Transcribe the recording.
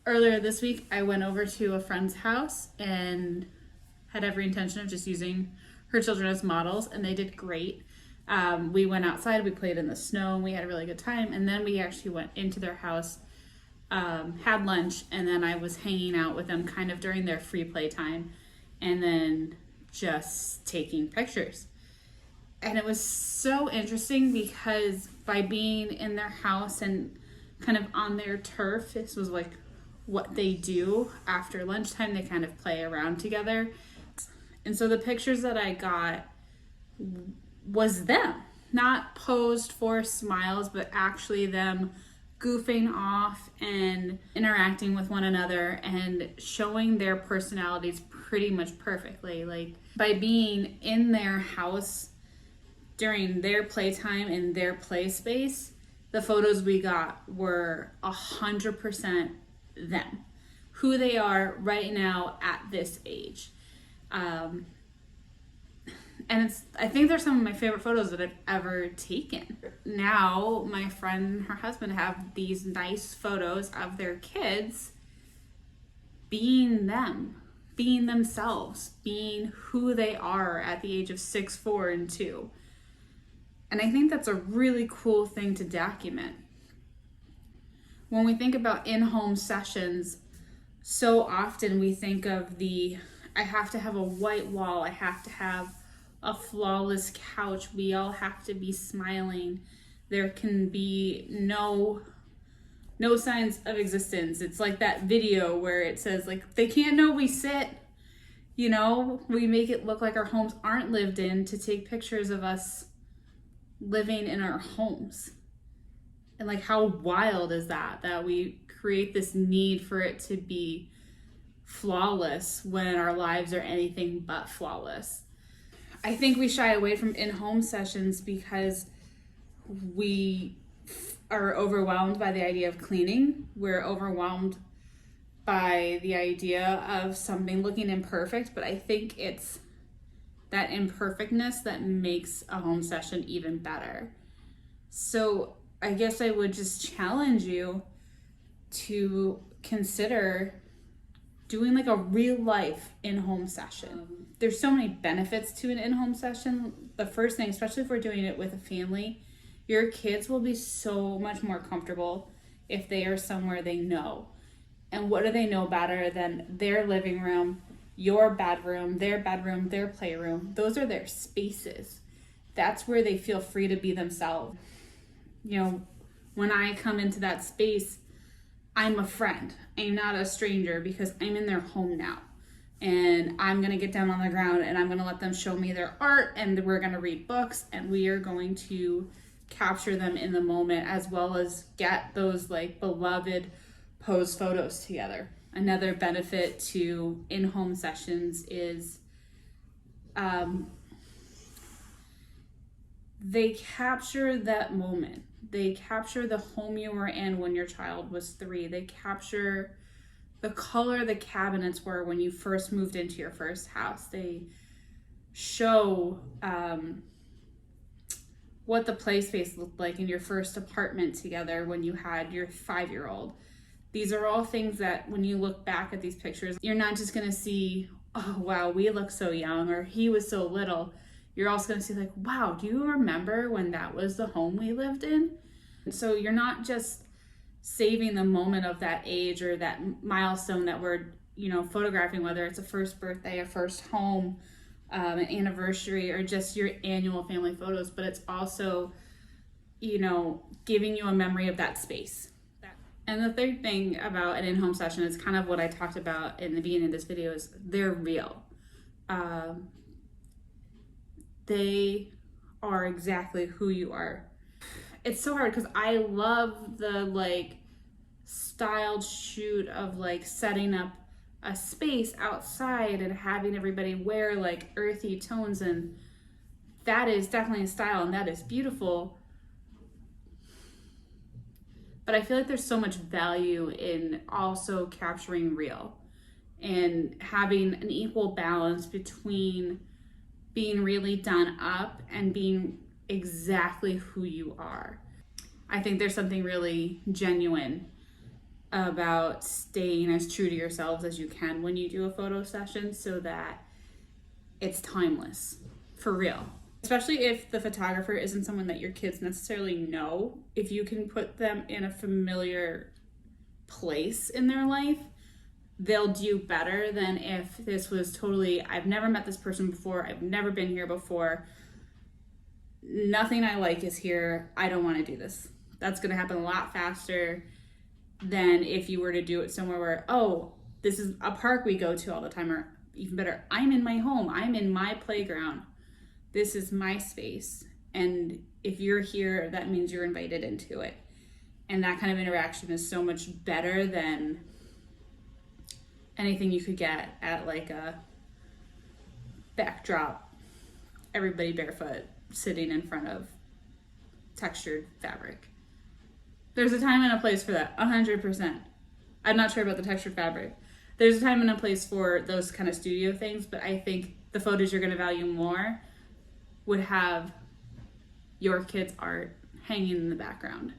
Earlier this week, I went over to a friend's house and had every intention of just using her children as models, and they did great. We went outside, we played in the snow, and we had a really good time. And then we actually went into their house, had lunch, and then I was hanging out with them kind of during their free play time, and then just taking pictures. And it was so interesting because by being in their house and kind of on their turf, this was like what they do after lunchtime. They kind of play around together. And so the pictures that I got was them, not posed for smiles, but actually them goofing off and interacting with one another and showing their personalities pretty much perfectly. Like by being in their house during their playtime in their play space, the photos we got were 100% them, who they are right now at this age. And I think they're some of my favorite photos that I've ever taken. Now my friend and her husband have these nice photos of their kids being them, being themselves, being who they are at the age of 6, 4, and 2. And I think that's a really cool thing to document. When we think about in-home sessions, so often we think of I have to have a white wall, I have to have a flawless couch, we all have to be smiling, there can be no signs of existence. It's like that video where it says like, they can't know we sit. You know, we make it look like our homes aren't lived in to take pictures of us living in our homes. And like, how wild is that we create this need for it to be flawless when our lives are anything but flawless. I think we shy away from in-home sessions because we are overwhelmed by the idea of cleaning. We're overwhelmed by the idea of something looking imperfect, but I think it's that imperfectness that makes a home session even better. So I guess I would just challenge you to consider doing like a real life in-home session. There's so many benefits to an in-home session. The first thing, especially if we're doing it with a family, your kids will be so much more comfortable if they are somewhere they know. And what do they know better than their living room, your bedroom, their playroom? Those are their spaces. That's where they feel free to be themselves. You know, when I come into that space, I'm a friend. I'm not a stranger because I'm in their home now. And I'm going to get down on the ground and I'm going to let them show me their art, and we're going to read books, and we are going to capture them in the moment, as well as get those like beloved pose photos together. Another benefit to in-home sessions is they capture that moment. They capture the home you were in when your child was 3. They capture the color the cabinets were when you first moved into your first house. They show what the play space looked like in your first apartment together when you had your 5-year-old. These are all things that when you look back at these pictures, you're not just gonna see, oh wow, we look so young, or he was so little. You're also gonna see like, wow, do you remember when that was the home we lived in? And so you're not just saving the moment of that age or that milestone that we're, photographing, whether it's a first birthday, a first home, an anniversary, or just your annual family photos, but it's also, giving you a memory of that space. And the third thing about an in-home session is kind of what I talked about in the beginning of this video, is they're real. They are exactly who you are. It's so hard because I love the styled shoot of setting up a space outside and having everybody wear earthy tones, and that is definitely a style and that is beautiful. But I feel like there's so much value in also capturing real and having an equal balance between being really done up and being exactly who you are. I think there's something really genuine about staying as true to yourselves as you can when you do a photo session so that it's timeless, for real. Especially if the photographer isn't someone that your kids necessarily know. If you can put them in a familiar place in their life, they'll do better than if this was totally, I've never met this person before, I've never been here before, nothing I like is here, I don't want to do this. That's going to happen a lot faster than if you were to do it somewhere where, oh, this is a park we go to all the time, or even better, I'm in my home, I'm in my playground, this is my space, and if you're here, that means you're invited into it. And that kind of interaction is so much better than anything you could get at like a backdrop, everybody barefoot sitting in front of textured fabric. There's a time and a place for that, 100%. I'm not sure about the textured fabric. There's a time and a place for those kind of studio things, but I think the photos you're going to value more would have your kids' art hanging in the background.